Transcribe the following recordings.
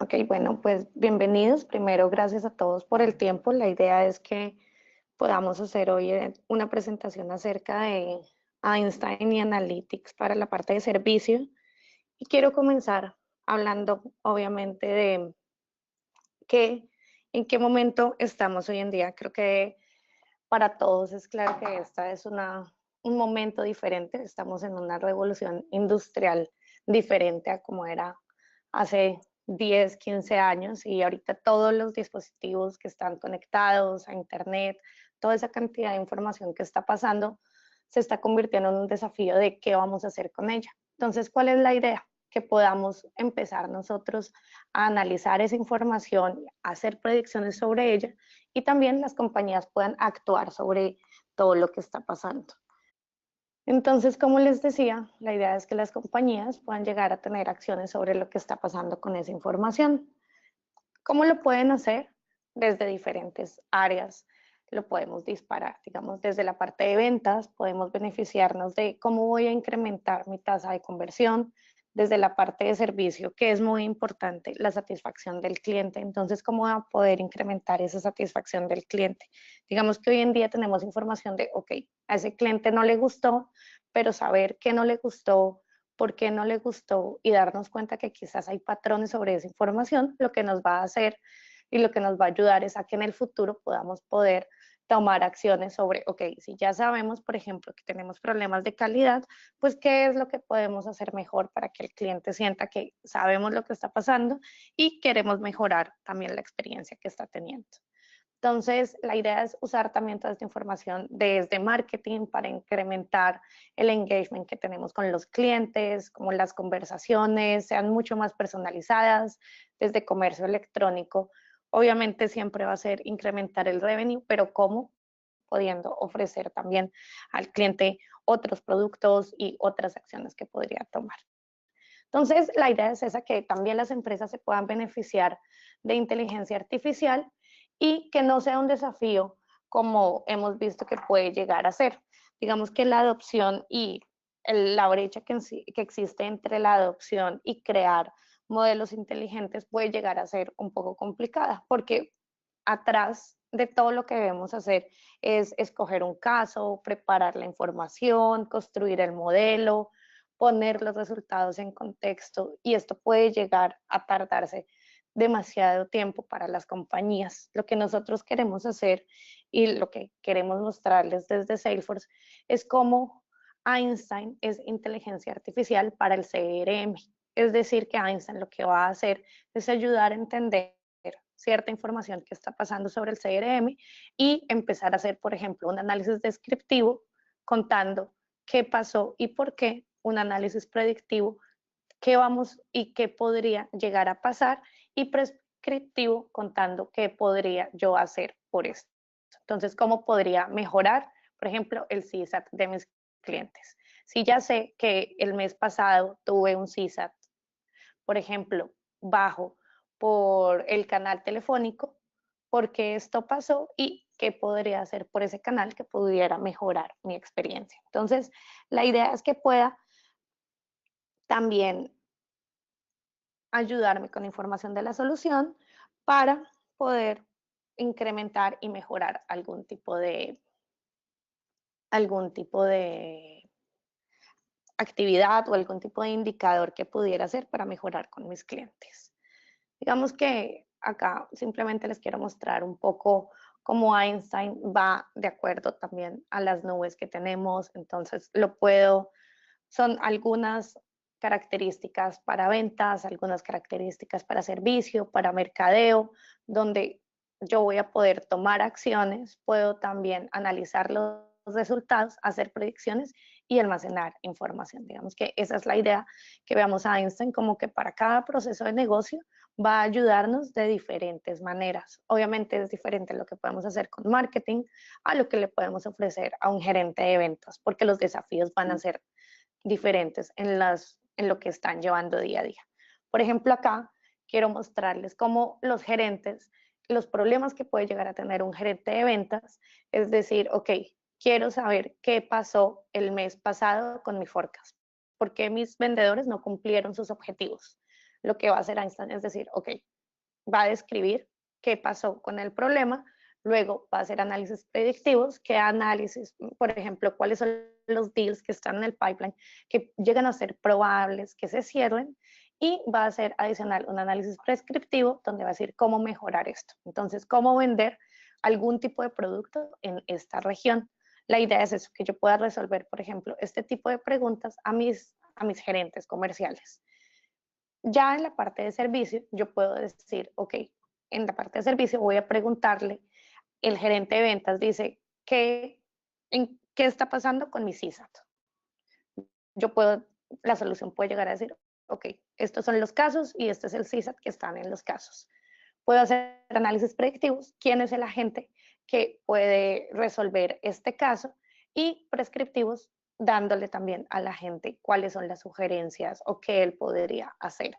Ok, bueno, pues bienvenidos. Primero, gracias a todos por el tiempo. La idea es que podamos hacer hoy una presentación acerca de Einstein y Analytics para la parte de servicio. Y quiero comenzar hablando, obviamente, de qué, en qué momento estamos hoy en día. Creo que para todos es claro que esta es un momento diferente. Estamos en una revolución industrial diferente a como era hace 10, 15 años y ahorita todos los dispositivos que están conectados a Internet, toda esa cantidad de información que está pasando, se está convirtiendo en un desafío de qué vamos a hacer con ella. Entonces, ¿cuál es la idea? Que podamos empezar nosotros a analizar esa información, a hacer predicciones sobre ella y también las compañías puedan actuar sobre todo lo que está pasando. Entonces, como les decía, la idea es que las compañías puedan llegar a tener acciones sobre lo que está pasando con esa información. ¿Cómo lo pueden hacer? Desde diferentes áreas. Lo podemos disparar, digamos, desde la parte de ventas, podemos beneficiarnos de cómo voy a incrementar mi tasa de conversión, desde la parte de servicio, que es muy importante, la satisfacción del cliente. Entonces, ¿cómo voy a poder incrementar esa satisfacción del cliente? Digamos que hoy en día tenemos información de, ok, a ese cliente no le gustó, pero saber qué no le gustó, por qué no le gustó y darnos cuenta que quizás hay patrones sobre esa información, lo que nos va a hacer y lo que nos va a ayudar es a que en el futuro podamos poder tomar acciones sobre, ok, si ya sabemos, por ejemplo, que tenemos problemas de calidad, pues qué es lo que podemos hacer mejor para que el cliente sienta que sabemos lo que está pasando y queremos mejorar también la experiencia que está teniendo. Entonces, la idea es usar también toda esta información desde marketing para incrementar el engagement que tenemos con los clientes, como las conversaciones sean mucho más personalizadas, desde comercio electrónico. Obviamente siempre va a ser incrementar el revenue, pero ¿cómo? Pudiendo ofrecer también al cliente otros productos y otras acciones que podría tomar. Entonces, la idea es esa, que también las empresas se puedan beneficiar de inteligencia artificial y que no sea un desafío como hemos visto que puede llegar a ser. Digamos que la adopción y la brecha que existe entre la adopción y crear modelos inteligentes puede llegar a ser un poco complicada, porque atrás de todo lo que debemos hacer es escoger un caso, preparar la información, construir el modelo, poner los resultados en contexto y esto puede llegar a tardarse demasiado tiempo para las compañías. Lo que nosotros queremos hacer y lo que queremos mostrarles desde Salesforce es cómo Einstein es inteligencia artificial para el CRM. Es decir, que Einstein lo que va a hacer es ayudar a entender cierta información que está pasando sobre el CRM y empezar a hacer, por ejemplo, un análisis descriptivo contando qué pasó y por qué, un análisis predictivo, qué vamos y qué podría llegar a pasar, y prescriptivo contando qué podría yo hacer por esto. Entonces, ¿cómo podría mejorar, por ejemplo, el CSAT de mis clientes? Si ya sé que el mes pasado tuve un CSAT, por ejemplo, bajo por el canal telefónico, por qué esto pasó y qué podría hacer por ese canal que pudiera mejorar mi experiencia. Entonces, la idea es que pueda también ayudarme con información de la solución para poder incrementar y mejorar algún tipo de actividad o algún tipo de indicador que pudiera hacer para mejorar con mis clientes. Digamos que acá simplemente les quiero mostrar un poco cómo Einstein va de acuerdo también a las nubes que tenemos. Entonces, son algunas características para ventas, algunas características para servicio, para mercadeo, donde yo voy a poder tomar acciones, puedo también analizar los resultados, hacer predicciones y almacenar información. Digamos que esa es la idea, que veamos a Einstein como que para cada proceso de negocio va a ayudarnos de diferentes maneras. Obviamente es diferente lo que podemos hacer con marketing a lo que le podemos ofrecer a un gerente de ventas, porque los desafíos van a ser diferentes en lo que están llevando día a día. Por ejemplo, acá quiero mostrarles cómo los gerentes, los problemas que puede llegar a tener un gerente de ventas, es decir, ok, quiero saber qué pasó el mes pasado con mi forecast, por qué mis vendedores no cumplieron sus objetivos. Lo que va a hacer Einstein es decir, ok, va a describir qué pasó con el problema, luego va a hacer análisis predictivos, qué análisis, por ejemplo, cuáles son los deals que están en el pipeline, que llegan a ser probables que se cierren, y va a hacer adicional un análisis prescriptivo donde va a decir cómo mejorar esto. Entonces, cómo vender algún tipo de producto en esta región. La idea es eso, que yo pueda resolver, por ejemplo, este tipo de preguntas a mis gerentes comerciales. Ya en la parte de servicio, yo puedo decir, ok, en la parte de servicio voy a preguntarle, el gerente de ventas dice, ¿qué está pasando con mi CSAT? Yo puedo, la solución puede llegar a decir, ok, estos son los casos y este es el CSAT que están en los casos. Puedo hacer análisis predictivos, quién es el agente que puede resolver este caso, y prescriptivos, dándole también a la gente cuáles son las sugerencias o qué él podría hacer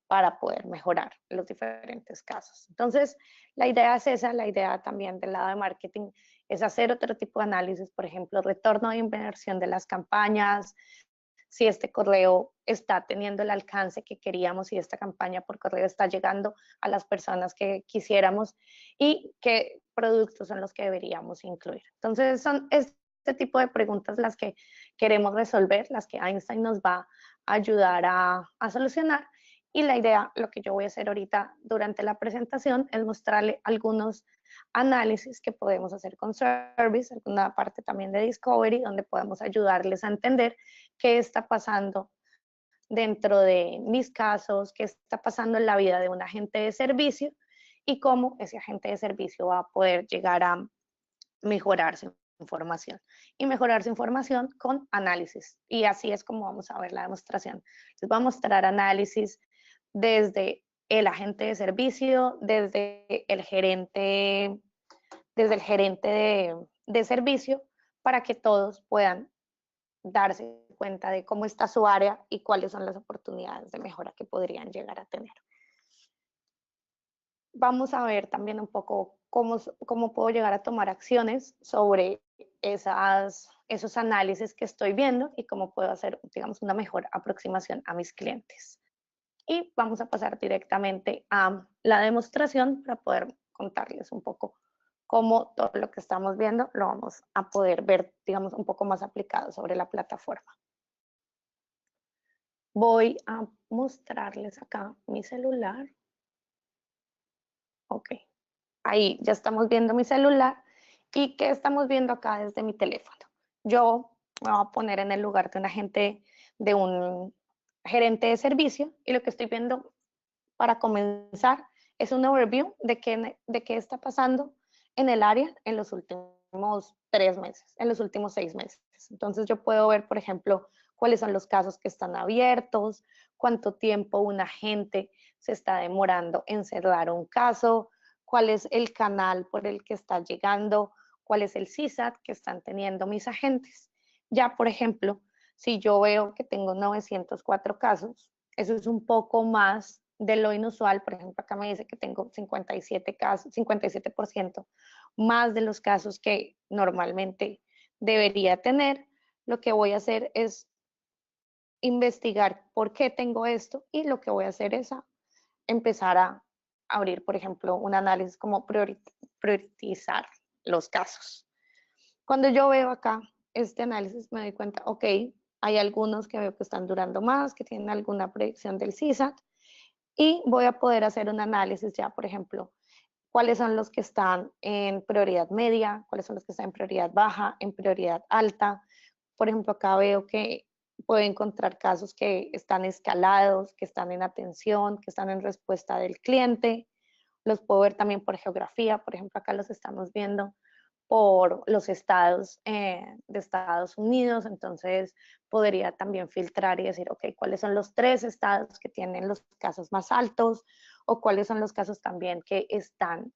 para poder mejorar los diferentes casos. Entonces, la idea es esa, la idea también del lado de marketing es hacer otro tipo de análisis, por ejemplo, retorno de inversión de las campañas, si este correo está teniendo el alcance que queríamos, si esta campaña por correo está llegando a las personas que quisiéramos, y qué productos son los que deberíamos incluir. Entonces, son este tipo de preguntas las que queremos resolver, las que Einstein nos va a ayudar a solucionar. Y la idea, lo que yo voy a hacer ahorita durante la presentación, es mostrarle algunos análisis que podemos hacer con Service, alguna parte también de Discovery, donde podemos ayudarles a entender qué está pasando dentro de mis casos, qué está pasando en la vida de un agente de servicio y cómo ese agente de servicio va a poder llegar a mejorar su información y mejorar su información con análisis. Y así es como vamos a ver la demostración. Les voy a mostrar análisis desde el agente de servicio, desde el gerente de servicio, para que todos puedan darse cuenta de cómo está su área y cuáles son las oportunidades de mejora que podrían llegar a tener. Vamos a ver también un poco cómo puedo llegar a tomar acciones sobre esos análisis que estoy viendo y cómo puedo hacer, digamos, una mejor aproximación a mis clientes. Y vamos a pasar directamente a la demostración para poder contarles un poco cómo todo lo que estamos viendo lo vamos a poder ver, digamos, un poco más aplicado sobre la plataforma. Voy a mostrarles acá mi celular. Ok, ahí ya estamos viendo mi celular. ¿Y qué estamos viendo acá desde mi teléfono? Yo me voy a poner en el lugar de un agente, de un gerente de servicio, y lo que estoy viendo para comenzar es un overview de qué está pasando en el área en los últimos 3 meses, en los últimos 6 meses. Entonces yo puedo ver, por ejemplo, cuáles son los casos que están abiertos, cuánto tiempo un agente se está demorando en cerrar un caso, cuál es el canal por el que está llegando, cuál es el CSAT que están teniendo mis agentes. Ya, por ejemplo, si yo veo que tengo 904 casos, eso es un poco más de lo inusual. Por ejemplo, acá me dice que tengo 57 casos, 57% más de los casos que normalmente debería tener. Lo que voy a hacer es investigar por qué tengo esto, y lo que voy a hacer es empezar a abrir, por ejemplo, un análisis como priorizar los casos. Cuando yo veo acá este análisis me doy cuenta, ok, hay algunos que veo que están durando más, que tienen alguna predicción del CSAT, y voy a poder hacer un análisis ya, por ejemplo, cuáles son los que están en prioridad media, cuáles son los que están en prioridad baja, en prioridad alta. Por ejemplo, acá veo que puedo encontrar casos que están escalados, que están en atención, que están en respuesta del cliente. Los puedo ver también por geografía. Por ejemplo, acá los estamos viendo por los estados de Estados Unidos. Entonces podría también filtrar y decir, ok, cuáles son los 3 estados que tienen los casos más altos, o cuáles son los casos también que están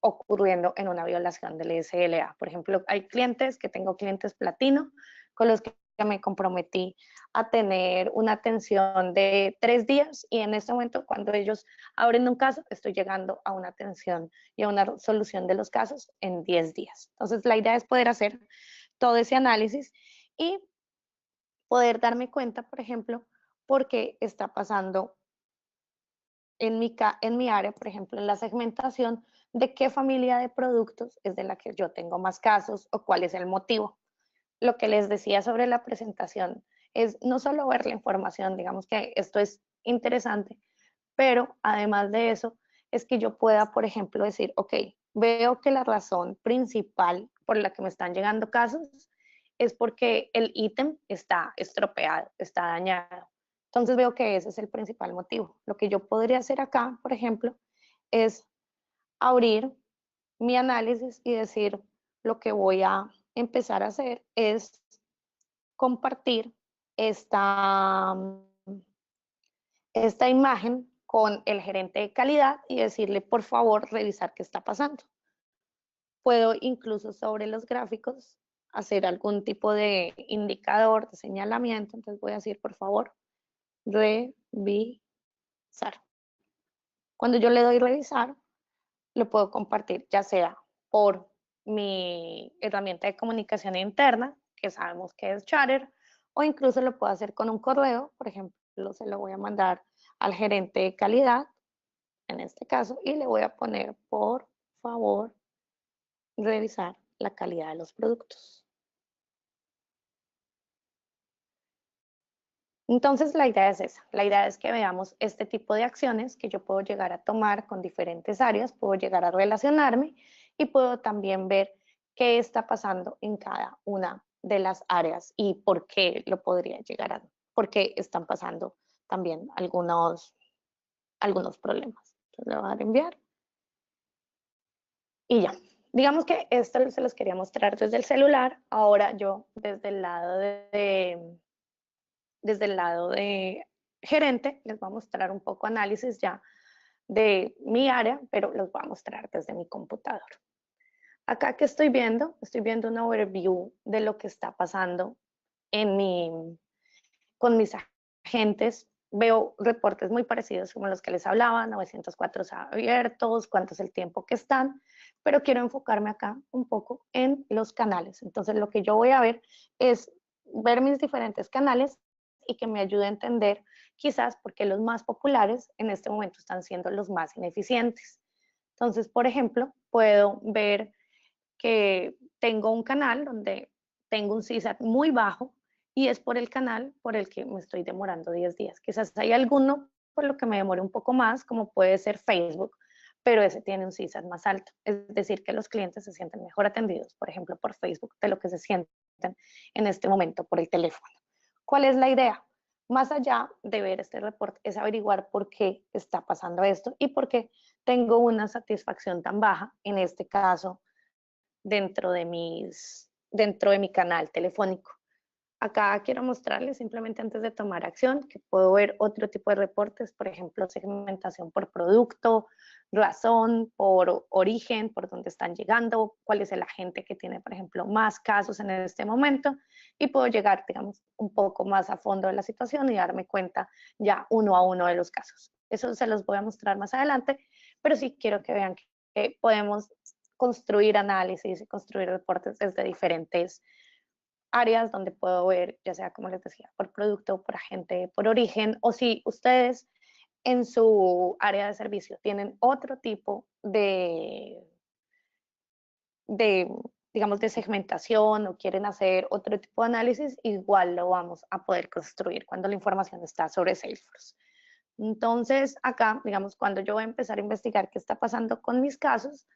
ocurriendo en una violación del SLA. Por ejemplo, hay clientes, que tengo clientes platino, con los que me comprometí a tener una atención de 3 días, y en este momento, cuando ellos abren un caso, estoy llegando a una atención y a una solución de los casos en 10 días. Entonces, la idea es poder hacer todo ese análisis y poder darme cuenta, por ejemplo, por qué está pasando en mi área, por ejemplo, en la segmentación, de qué familia de productos es de la que yo tengo más casos o cuál es el motivo. Lo que les decía sobre la presentación es no solo ver la información, digamos que esto es interesante, pero además de eso, es que yo pueda, por ejemplo, decir, ok, veo que la razón principal por la que me están llegando casos es porque el ítem está estropeado, está dañado. Entonces veo que ese es el principal motivo. Lo que yo podría hacer acá, por ejemplo, es abrir mi análisis y decir, lo que voy a empezar a hacer es compartir esta, esta imagen con el gerente de calidad y decirle, por favor, revisar qué está pasando. Puedo incluso sobre los gráficos hacer algún tipo de indicador, de señalamiento. Entonces voy a decir, por favor, revisar. Cuando yo le doy revisar, lo puedo compartir, ya sea por mi herramienta de comunicación interna, que sabemos que es Chatter, o incluso lo puedo hacer con un correo. Por ejemplo, se lo voy a mandar al gerente de calidad, en este caso, y le voy a poner, por favor, revisar la calidad de los productos. Entonces, la idea es esa. La idea es que veamos este tipo de acciones que yo puedo llegar a tomar con diferentes áreas, puedo llegar a relacionarme y puedo también ver qué está pasando en cada una de las áreas y por qué lo podría llegar a, por qué están pasando también algunos problemas. Entonces, le voy a dar enviar y ya. Digamos que esto se los quería mostrar desde el celular. Ahora yo desde el lado de gerente, les voy a mostrar un poco análisis ya de mi área, pero los voy a mostrar desde mi computador. Acá que estoy viendo una overview de lo que está pasando en con mis agentes. Veo reportes muy parecidos como los que les hablaba, 904 abiertos, cuánto es el tiempo que están, pero quiero enfocarme acá un poco en los canales. Entonces lo que yo voy a ver es ver mis diferentes canales y que me ayude a entender quizás por qué los más populares en este momento están siendo los más ineficientes. Entonces, por ejemplo, puedo ver que tengo un canal donde tengo un CSAT muy bajo y es por el canal por el que me estoy demorando 10 días. Quizás hay alguno por lo que me demore un poco más, como puede ser Facebook, pero ese tiene un CSAT más alto. Es decir, que los clientes se sienten mejor atendidos, por ejemplo, por Facebook, de lo que se sienten en este momento por el teléfono. ¿Cuál es la idea? Más allá de ver este reporte, es averiguar por qué está pasando esto y por qué tengo una satisfacción tan baja, en este caso, dentro de mi canal telefónico. Acá quiero mostrarles simplemente antes de tomar acción que puedo ver otro tipo de reportes, por ejemplo, segmentación por producto, razón, por origen, por dónde están llegando, cuál es el agente que tiene, por ejemplo, más casos en este momento y puedo llegar, digamos, un poco más a fondo de la situación y darme cuenta ya uno a uno de los casos. Eso se los voy a mostrar más adelante, pero sí quiero que vean que podemos construir análisis y construir reportes desde diferentes áreas donde puedo ver, ya sea como les decía, por producto, por agente, por origen, o si ustedes en su área de servicio tienen otro tipo de digamos, de segmentación o quieren hacer otro tipo de análisis, igual lo vamos a poder construir cuando la información está sobre Salesforce. Entonces, acá, digamos, cuando yo voy a empezar a investigar qué está pasando con mis casos,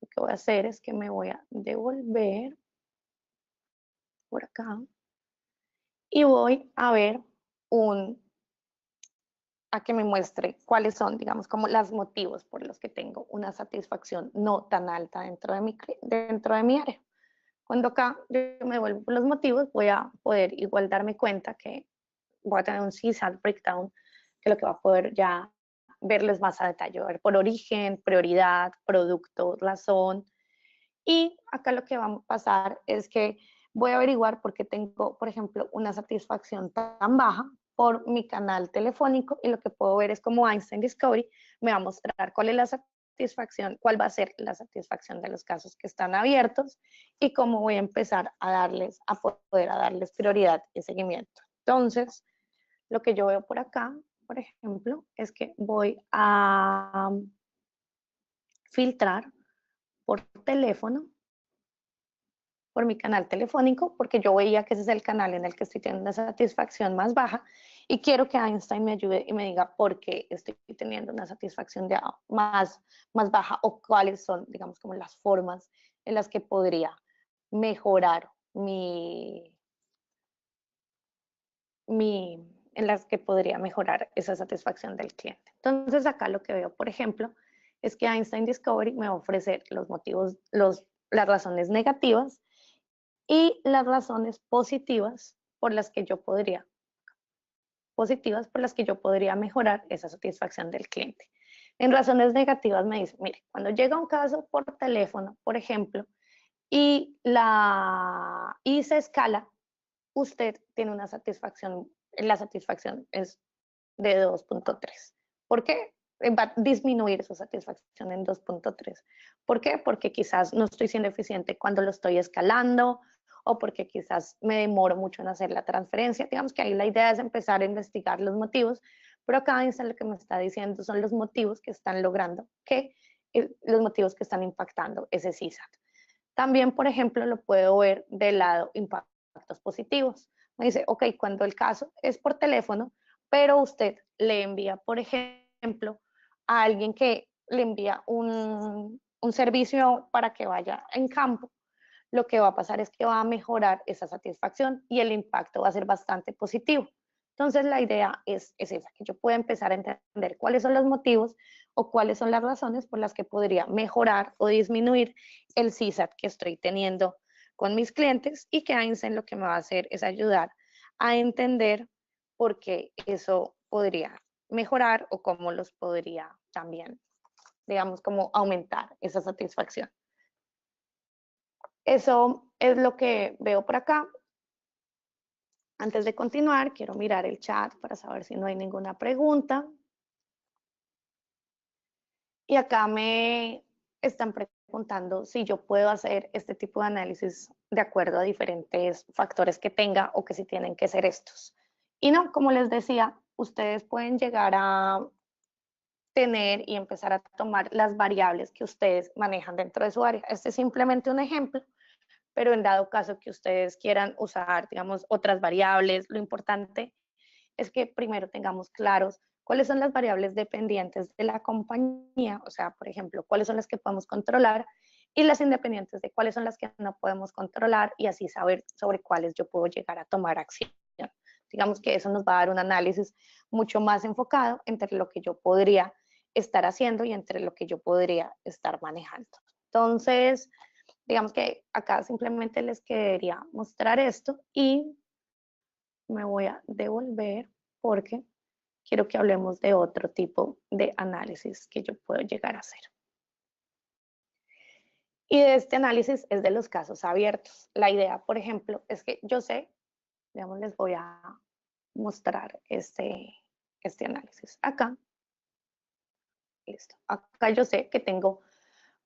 lo que voy a hacer es que me voy a devolver por acá y voy a ver a que me muestre cuáles son, digamos, como los motivos por los que tengo una satisfacción no tan alta dentro de mi área. Cuando acá yo me vuelvo por los motivos, voy a poder igual darme cuenta que voy a tener un CSAT breakdown, que lo que va a poder ya verles más a detalle, ver por origen, prioridad, producto, razón. Y acá lo que va a pasar es que voy a averiguar por qué tengo, por ejemplo, una satisfacción tan baja por mi canal telefónico y lo que puedo ver es como Einstein Discovery me va a mostrar cuál es la satisfacción, cuál va a ser la satisfacción de los casos que están abiertos y cómo voy a empezar a poder darles prioridad y seguimiento. Entonces, lo que yo veo por acá por ejemplo, es que voy a filtrar por teléfono, por mi canal telefónico, porque yo veía que ese es el canal en el que estoy teniendo una satisfacción más baja y quiero que Einstein me ayude y me diga por qué estoy teniendo una satisfacción más baja o cuáles son, digamos, como las formas en las que podría mejorar en las que podría mejorar esa satisfacción del cliente. Entonces acá lo que veo, por ejemplo, es que Einstein Discovery me va a ofrecer los motivos, las razones negativas y las razones positivas por las que yo podría mejorar esa satisfacción del cliente. En razones negativas me dice, mire, cuando llega un caso por teléfono, por ejemplo, y se escala, usted tiene una satisfacción, la satisfacción es de 2.3. ¿Por qué? Va a disminuir su satisfacción en 2.3. ¿Por qué? Porque quizás no estoy siendo eficiente cuando lo estoy escalando o porque quizás me demoro mucho en hacer la transferencia. Digamos que ahí la idea es empezar a investigar los motivos, pero acá Einstein lo que me está diciendo son los motivos que están logrando los motivos que están impactando ese CSAT. También, por ejemplo, lo puedo ver del lado impactos positivos. Me dice, ok, cuando el caso es por teléfono, pero usted le envía, por ejemplo, a alguien que le envía un servicio para que vaya en campo, lo que va a pasar es que va a mejorar esa satisfacción y el impacto va a ser bastante positivo. Entonces la idea es esa, que yo pueda empezar a entender cuáles son los motivos o cuáles son las razones por las que podría mejorar o disminuir el CSAT que estoy teniendo con mis clientes y que Einstein lo que me va a hacer es ayudar a entender por qué eso podría mejorar o cómo los podría también, digamos, como aumentar esa satisfacción. Eso es lo que veo por acá. Antes de continuar, quiero mirar el chat para saber si no hay ninguna pregunta. Y acá me están preguntando si yo puedo hacer este tipo de análisis de acuerdo a diferentes factores que tenga o que si tienen que ser estos. Y no, como les decía, ustedes pueden llegar a tener y empezar a tomar las variables que ustedes manejan dentro de su área. Este es simplemente un ejemplo, pero en dado caso que ustedes quieran usar, digamos, otras variables, lo importante es que primero tengamos claros cuáles son las variables dependientes de la compañía, o sea, por ejemplo, cuáles son las que podemos controlar y las independientes de cuáles son las que no podemos controlar y así saber sobre cuáles yo puedo llegar a tomar acción. Digamos que eso nos va a dar un análisis mucho más enfocado entre lo que yo podría estar haciendo y entre lo que yo podría estar manejando. Entonces, digamos que acá simplemente les quería mostrar esto y me voy a devolver porque quiero que hablemos de otro tipo de análisis que yo puedo llegar a hacer. Y de este análisis es de los casos abiertos. La idea, por ejemplo, es que yo sé, digamos, les voy a mostrar este análisis. Acá, listo. Acá yo sé que tengo,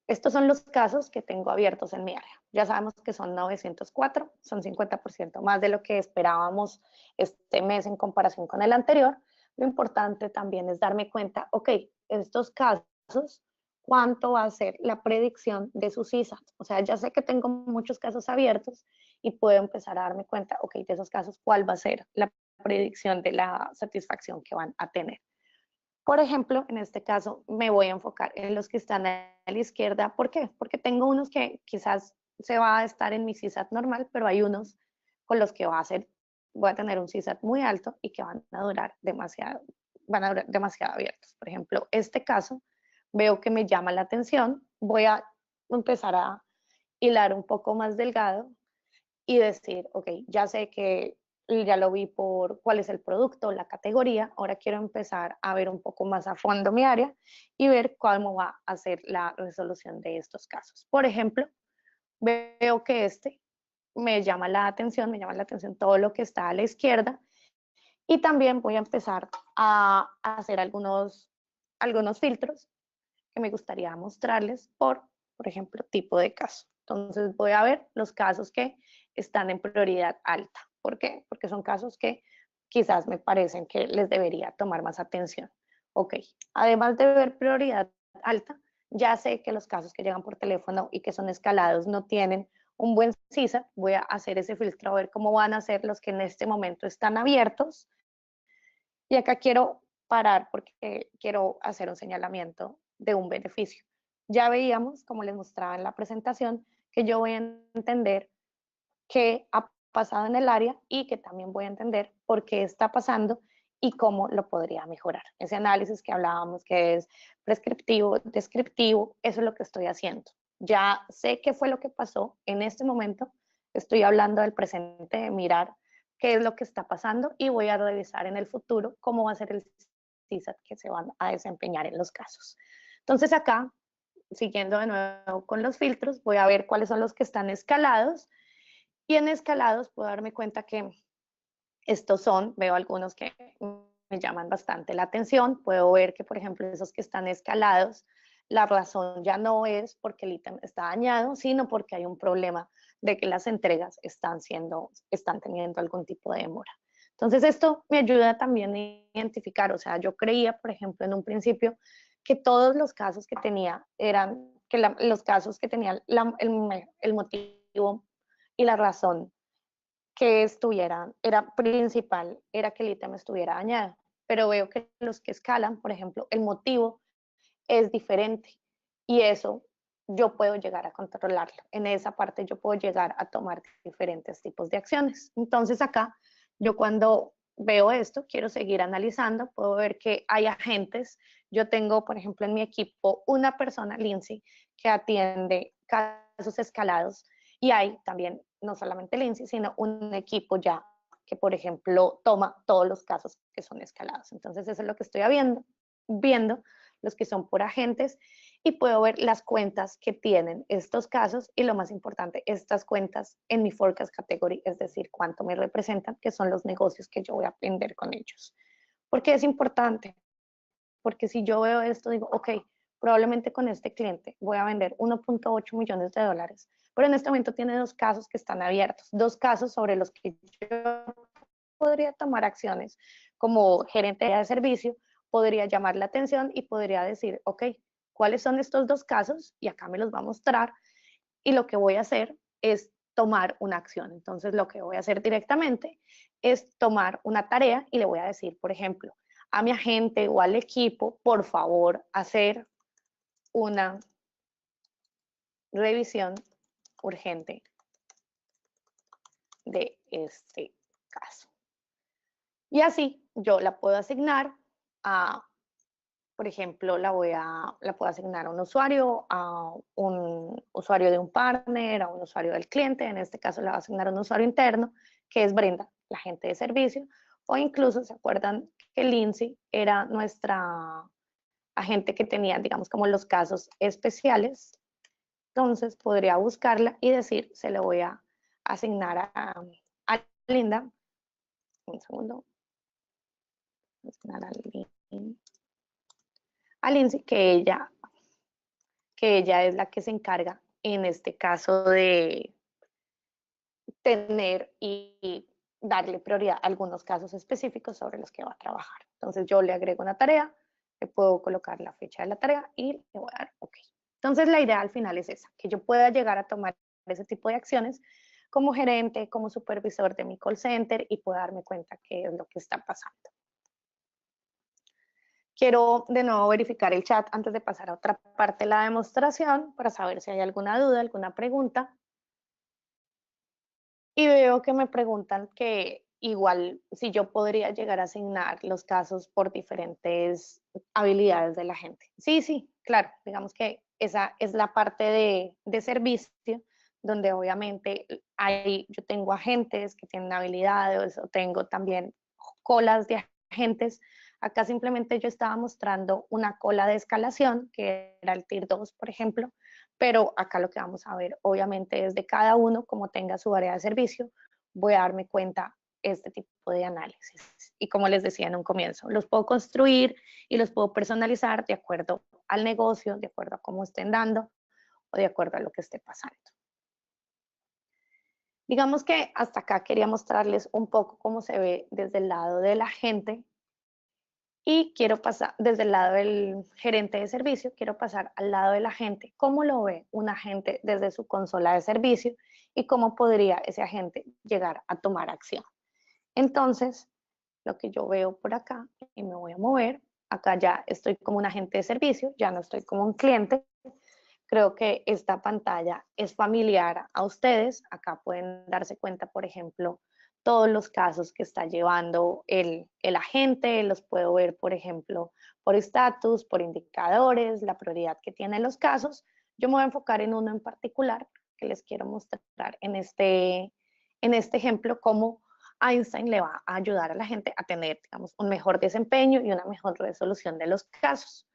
estos son los casos que tengo abiertos en mi área. Ya sabemos que son 904, son 50% más de lo que esperábamos este mes en comparación con el anterior. Lo importante también es darme cuenta, ok, estos casos, ¿cuánto va a ser la predicción de sus CSAT? O sea, ya sé que tengo muchos casos abiertos y puedo empezar a darme cuenta, ok, de esos casos, ¿cuál va a ser la predicción de la satisfacción que van a tener? Por ejemplo, en este caso me voy a enfocar en los que están a la izquierda. ¿Por qué? Porque tengo unos que quizás se va a estar en mi CSAT normal, pero hay unos con los que voy a tener un CSAT muy alto y que van a durar demasiado abiertos. Por ejemplo, este caso veo que me llama la atención, voy a empezar a hilar un poco más delgado y decir, ok, ya sé que ya lo vi por cuál es el producto, la categoría, ahora quiero empezar a ver un poco más a fondo mi área y ver cómo va a ser la resolución de estos casos. Por ejemplo, veo que me llama la atención todo lo que está a la izquierda y también voy a empezar a hacer algunos filtros que me gustaría mostrarles por ejemplo, tipo de caso. Entonces voy a ver los casos que están en prioridad alta. ¿Por qué? Porque son casos que quizás me parecen que les debería tomar más atención. Ok, además de ver prioridad alta, ya sé que los casos que llegan por teléfono y que son escalados no tienen un buen CSAT, voy a hacer ese filtro a ver cómo van a ser los que en este momento están abiertos. Y acá quiero parar porque quiero hacer un señalamiento de un beneficio. Ya veíamos, como les mostraba en la presentación, que yo voy a entender qué ha pasado en el área y que también voy a entender por qué está pasando y cómo lo podría mejorar. Ese análisis que hablábamos, que es prescriptivo, descriptivo, eso es lo que estoy haciendo. Ya sé qué fue lo que pasó en este momento, estoy hablando del presente, de mirar qué es lo que está pasando y voy a revisar en el futuro cómo va a ser el CSAT que se van a desempeñar en los casos. Entonces acá, siguiendo de nuevo con los filtros, voy a ver cuáles son los que están escalados y en escalados puedo darme cuenta que estos son, veo algunos que me llaman bastante la atención, puedo ver que por ejemplo esos que están escalados, la razón ya no es porque el ítem está dañado, sino porque hay un problema de que las entregas están teniendo algún tipo de demora. Entonces esto me ayuda también a identificar, o sea, yo creía, por ejemplo, en un principio que todos los casos que tenía eran, que los casos que tenían el motivo y la razón que estuvieran, era principal, era que el ítem estuviera dañado. Pero veo que los que escalan, por ejemplo, el motivo es diferente y eso yo puedo llegar a controlarlo. En esa parte yo puedo llegar a tomar diferentes tipos de acciones. Entonces acá, yo cuando veo esto, quiero seguir analizando, puedo ver que hay agentes. Yo tengo, por ejemplo, en mi equipo una persona, Lindsay, que atiende casos escalados y hay también, no solamente Lindsay, sino un equipo ya que, por ejemplo, toma todos los casos que son escalados. Entonces eso es lo que estoy viendo los que son por agentes, y puedo ver las cuentas que tienen estos casos y lo más importante, estas cuentas en mi forecast category, es decir, cuánto me representan, que son los negocios que yo voy a vender con ellos. ¿Por qué es importante? Porque si yo veo esto, digo, ok, probablemente con este cliente voy a vender 1.8 millones de dólares, pero en este momento tiene dos casos que están abiertos, dos casos sobre los que yo podría tomar acciones como gerente de servicio, podría llamar la atención y podría decir, ok, ¿cuáles son estos dos casos? Y acá me los va a mostrar y lo que voy a hacer es tomar una acción. Entonces, lo que voy a hacer directamente es tomar una tarea y le voy a decir, por ejemplo, a mi agente o al equipo, por favor, hacer una revisión urgente de este caso. Y así yo la puedo asignar a, por ejemplo, la puedo asignar a un usuario de un partner, a un usuario del cliente, en este caso la voy a asignar a un usuario interno, que es Brenda, la agente de servicio, o incluso, ¿se acuerdan que Lindsay era nuestra agente que tenía, digamos, como los casos especiales? Entonces podría buscarla y decir, se le voy a asignar a Linda, un segundo, asignar a Lindsay, que ella es la que se encarga en este caso de tener y darle prioridad a algunos casos específicos sobre los que va a trabajar. Entonces yo le agrego una tarea, le puedo colocar la fecha de la tarea y le voy a dar OK. Entonces la idea al final es esa, que yo pueda llegar a tomar ese tipo de acciones como gerente, como supervisor de mi call center y pueda darme cuenta qué es lo que está pasando. Quiero de nuevo verificar el chat antes de pasar a otra parte de la demostración para saber si hay alguna duda, alguna pregunta. Y veo que me preguntan que igual si yo podría llegar a asignar los casos por diferentes habilidades de la gente. Sí, sí, claro, digamos que esa es la parte de servicio, donde obviamente yo tengo agentes que tienen habilidades o tengo también colas de agentes. Acá simplemente yo estaba mostrando una cola de escalación, que era el Tier 2, por ejemplo, pero acá lo que vamos a ver obviamente es de cada uno, como tenga su área de servicio, voy a darme cuenta este tipo de análisis. Y como les decía en un comienzo, los puedo construir y los puedo personalizar de acuerdo al negocio, de acuerdo a cómo estén dando o de acuerdo a lo que esté pasando. Digamos que hasta acá quería mostrarles un poco cómo se ve desde el lado de la gente y quiero pasar desde el lado del gerente de servicio, quiero pasar al lado de la gente, cómo lo ve un agente desde su consola de servicio y cómo podría ese agente llegar a tomar acción. Entonces, lo que yo veo por acá y me voy a mover, acá ya estoy como un agente de servicio, ya no estoy como un cliente. Creo que esta pantalla es familiar a ustedes. Acá pueden darse cuenta, por ejemplo, todos los casos que está llevando el agente. Los puedo ver, por ejemplo, por estatus, por indicadores, la prioridad que tienen los casos. Yo me voy a enfocar en uno en particular que les quiero mostrar en este ejemplo, cómo Einstein le va a ayudar a la gente a tener, digamos, un mejor desempeño y una mejor resolución de los casos.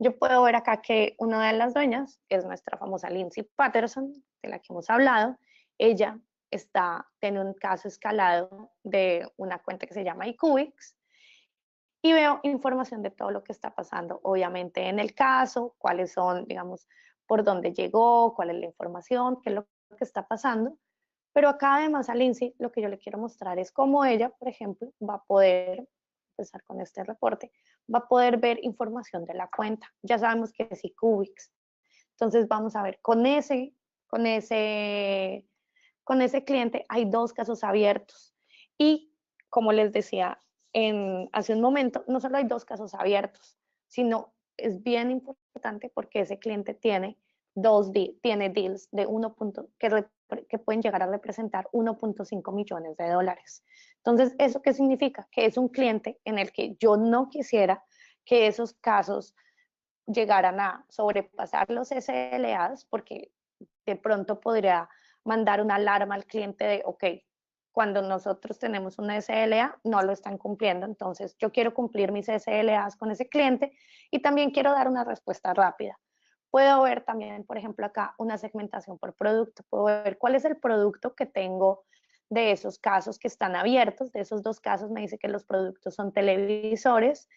Yo puedo ver acá que una de las dueñas, que es nuestra famosa Lindsay Patterson, de la que hemos hablado, ella tiene un caso escalado de una cuenta que se llama iCubix y veo información de todo lo que está pasando, obviamente en el caso, cuáles son, digamos, por dónde llegó, cuál es la información, qué es lo que está pasando. Pero acá además a Lindsay lo que yo le quiero mostrar es cómo ella, por ejemplo, va a poder empezar con este reporte, va a poder ver información de la cuenta. Ya sabemos que es iCubix. Entonces vamos a ver, con ese, con ese cliente hay dos casos abiertos. Y como les decía hace un momento, no solo hay dos casos abiertos, sino es bien importante porque ese cliente tiene tiene deals de que pueden llegar a representar 1.5 millones de dólares. Entonces, ¿eso qué significa? Que es un cliente en el que yo no quisiera que esos casos llegaran a sobrepasar los SLAs, porque de pronto podría mandar una alarma al cliente de, ok, cuando nosotros tenemos una SLA, no lo están cumpliendo, entonces yo quiero cumplir mis SLAs con ese cliente y también quiero dar una respuesta rápida. Puedo ver también, por ejemplo, acá una segmentación por producto, puedo ver cuál es el producto que tengo de esos casos que están abiertos, de esos dos casos me dice que los productos son televisores,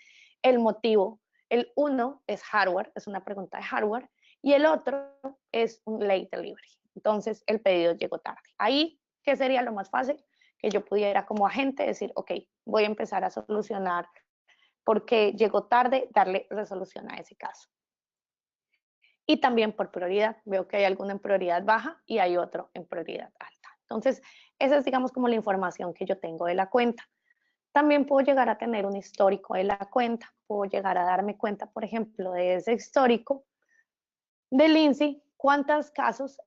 el motivo, el uno es hardware, es una pregunta de hardware, y el otro es un late delivery. Entonces, el pedido llegó tarde. Ahí, ¿qué sería lo más fácil? Que yo pudiera como agente decir, ok, voy a empezar a solucionar porque llegó tarde, darle resolución a ese caso. Y también por prioridad, veo que hay alguno en prioridad baja y hay otro en prioridad alta. Entonces, esa es, digamos, como la información que yo tengo de la cuenta. También puedo llegar a tener un histórico de la cuenta, puedo llegar a darme cuenta, por ejemplo, de ese histórico de Lindsay, cuántos casos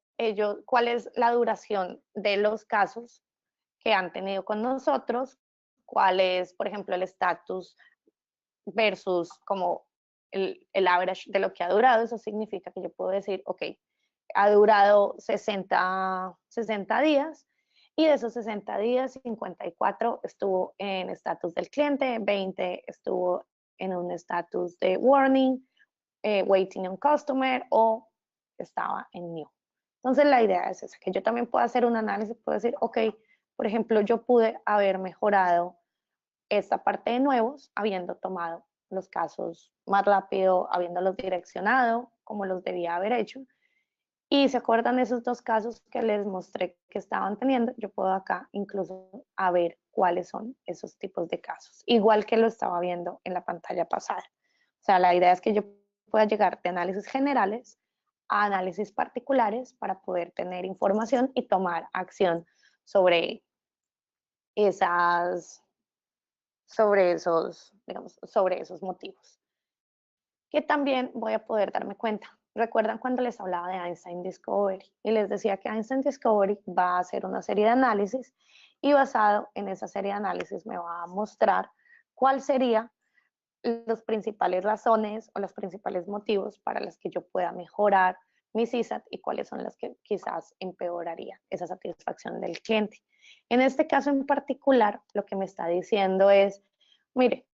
cuál es la duración de los casos que han tenido con nosotros, cuál es, por ejemplo, el estatus versus como el average de lo que ha durado. Eso significa que yo puedo decir, ok, ha durado 60 días y de esos 60 días, 54 estuvo en estatus del cliente, 20 estuvo en un estatus de warning, waiting on customer o estaba en new. Entonces la idea es esa, que yo también puedo hacer un análisis, puedo decir, ok, por ejemplo, yo pude haber mejorado esta parte de nuevos habiendo tomado los casos más rápido, habiéndolos direccionado como los debía haber hecho. Y se acuerdan esos dos casos que les mostré que estaban teniendo, yo puedo acá incluso a ver cuáles son esos tipos de casos, igual que lo estaba viendo en la pantalla pasada. O sea, la idea es que yo pueda llegar de análisis generales a análisis particulares para poder tener información y tomar acción sobre esas, sobre esos motivos. Que también voy a poder darme cuenta. ¿Recuerdan cuando les hablaba de Einstein Discovery? Y les decía que Einstein Discovery va a hacer una serie de análisis y basado en esa serie de análisis me va a mostrar cuál sería las principales razones o los principales motivos para los que yo pueda mejorar mi CSAT y cuáles son las que quizás empeorarían esa satisfacción del cliente. En este caso en particular, lo que me está diciendo es, mire,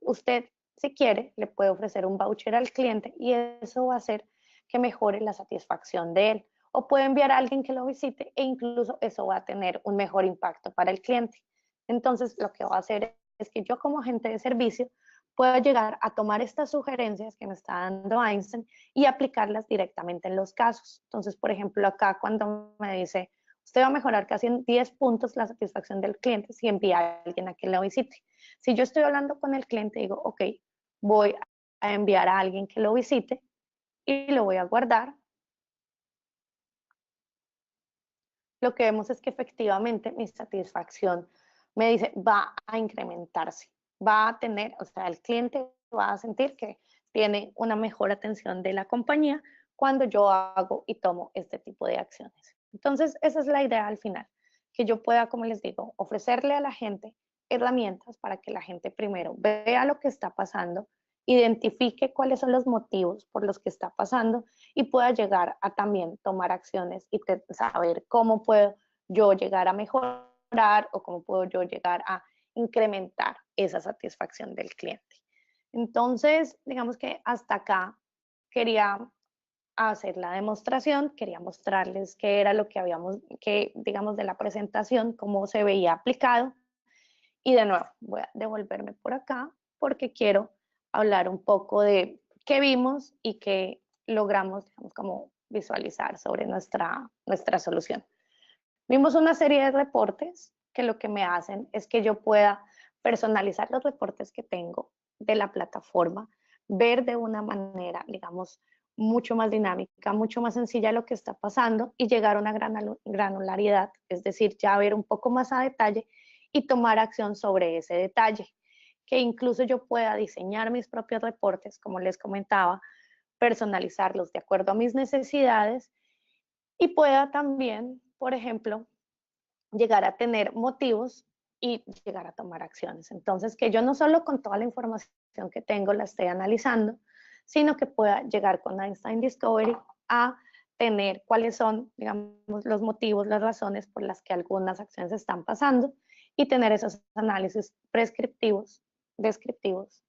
usted, si quiere, le puede ofrecer un voucher al cliente y eso va a hacer que mejore la satisfacción de él. O puede enviar a alguien que lo visite e incluso eso va a tener un mejor impacto para el cliente. Entonces, lo que va a hacer es que yo como agente de servicio puedo llegar a tomar estas sugerencias que me está dando Einstein y aplicarlas directamente en los casos. Entonces, por ejemplo, acá cuando me dice Usted va a mejorar casi en 10 puntos la satisfacción del cliente si envía a alguien a que lo visite. Si yo estoy hablando con el cliente, digo, ok, voy a enviar a alguien que lo visite y lo voy a guardar. Lo que vemos es que efectivamente mi satisfacción me dice va a incrementarse, va a tener, o sea, el cliente va a sentir que tiene una mejor atención de la compañía cuando yo hago y tomo este tipo de acciones. Entonces, esa es la idea al final, que yo pueda, como les digo, ofrecerle a la gente herramientas para que la gente primero vea lo que está pasando, identifique cuáles son los motivos por los que está pasando y pueda llegar a también tomar acciones y saber cómo puedo yo llegar a mejorar o cómo puedo yo llegar a incrementar esa satisfacción del cliente. Entonces, digamos que hasta acá quería hacer la demostración, quería mostrarles qué era lo que habíamos, que digamos de la presentación, cómo se veía aplicado. Y de nuevo, voy a devolverme por acá porque quiero hablar un poco de qué vimos y qué logramos, digamos, como visualizar sobre nuestra solución. Vimos una serie de reportes que lo que me hacen es que yo pueda personalizar los reportes que tengo de la plataforma, ver de una manera, digamos, mucho más dinámica, mucho más sencilla lo que está pasando y llegar a una granularidad, es decir, ya ver un poco más a detalle y tomar acción sobre ese detalle, que incluso yo pueda diseñar mis propios reportes, como les comentaba, personalizarlos de acuerdo a mis necesidades y pueda también, por ejemplo, llegar a tener motivos y llegar a tomar acciones. Entonces, que yo no solo con toda la información que tengo la esté analizando, sino que pueda llegar con Einstein Discovery a tener cuáles son, digamos, los motivos, las razones por las que algunas acciones están pasando y tener esos análisis prescriptivos, descriptivos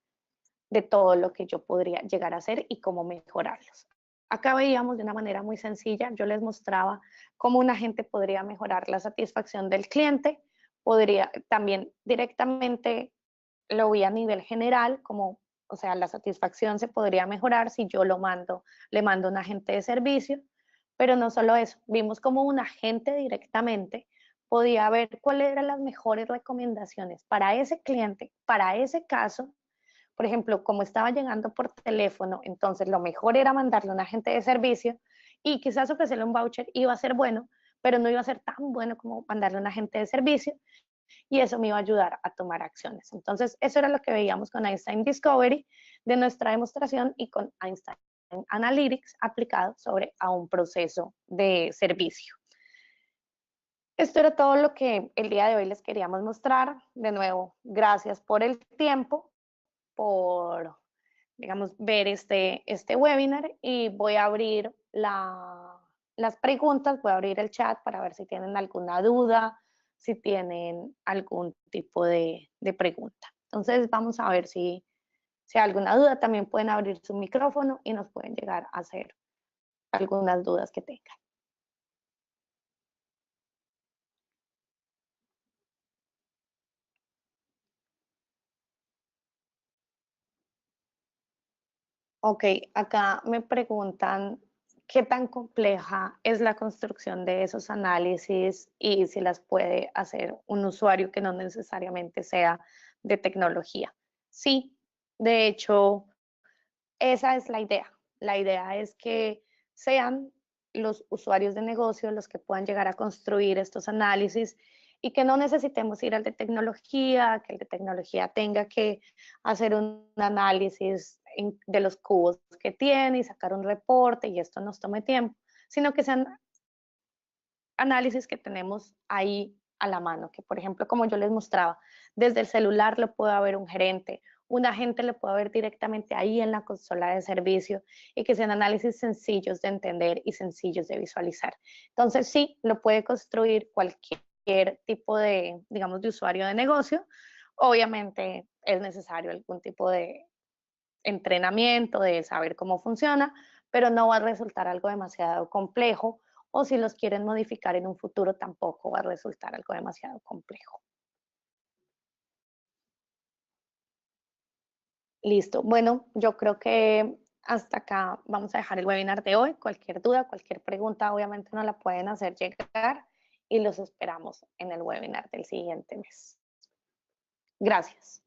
de todo lo que yo podría llegar a hacer y cómo mejorarlos. Acá veíamos de una manera muy sencilla, yo les mostraba cómo un agente podría mejorar la satisfacción del cliente, podría también directamente lo vi a nivel general, como, o sea, la satisfacción se podría mejorar si yo le mando un agente de servicio, pero no solo eso, vimos como un agente directamente podía ver cuáles eran las mejores recomendaciones para ese cliente, para ese caso. Por ejemplo, como estaba llegando por teléfono, entonces lo mejor era mandarle a un agente de servicio y quizás ofrecerle un voucher iba a ser bueno, pero no iba a ser tan bueno como mandarle a un agente de servicio y eso me iba a ayudar a tomar acciones. Entonces, eso era lo que veíamos con Einstein Discovery de nuestra demostración y con Einstein Analytics aplicado sobre a un proceso de servicio. Esto era todo lo que el día de hoy les queríamos mostrar. De nuevo, gracias por el tiempo, por, digamos, ver este webinar y voy a abrir las preguntas, voy a abrir el chat para ver si tienen alguna duda, si tienen algún tipo de pregunta. Entonces vamos a ver si hay alguna duda, también pueden abrir su micrófono y nos pueden llegar a hacer algunas dudas que tengan. Ok, acá me preguntan qué tan compleja es la construcción de esos análisis y si las puede hacer un usuario que no necesariamente sea de tecnología. Sí, de hecho, esa es la idea. La idea es que sean los usuarios de negocio los que puedan llegar a construir estos análisis y que no necesitemos ir al de tecnología, que el de tecnología tenga que hacer un análisis de los cubos que tiene y sacar un reporte y esto nos tome tiempo, sino que sean análisis que tenemos ahí a la mano, que por ejemplo, como yo les mostraba, desde el celular lo puede ver un gerente, un agente lo puede ver directamente ahí en la consola de servicio y que sean análisis sencillos de entender y sencillos de visualizar. Entonces sí, lo puede construir cualquier tipo de, digamos, de usuario de negocio. Obviamente es necesario algún tipo de entrenamiento, de saber cómo funciona, pero no va a resultar algo demasiado complejo o si los quieren modificar en un futuro tampoco va a resultar algo demasiado complejo. Listo. Bueno, yo creo que hasta acá vamos a dejar el webinar de hoy. Cualquier duda, cualquier pregunta, obviamente nos la pueden hacer llegar y los esperamos en el webinar del siguiente mes. Gracias.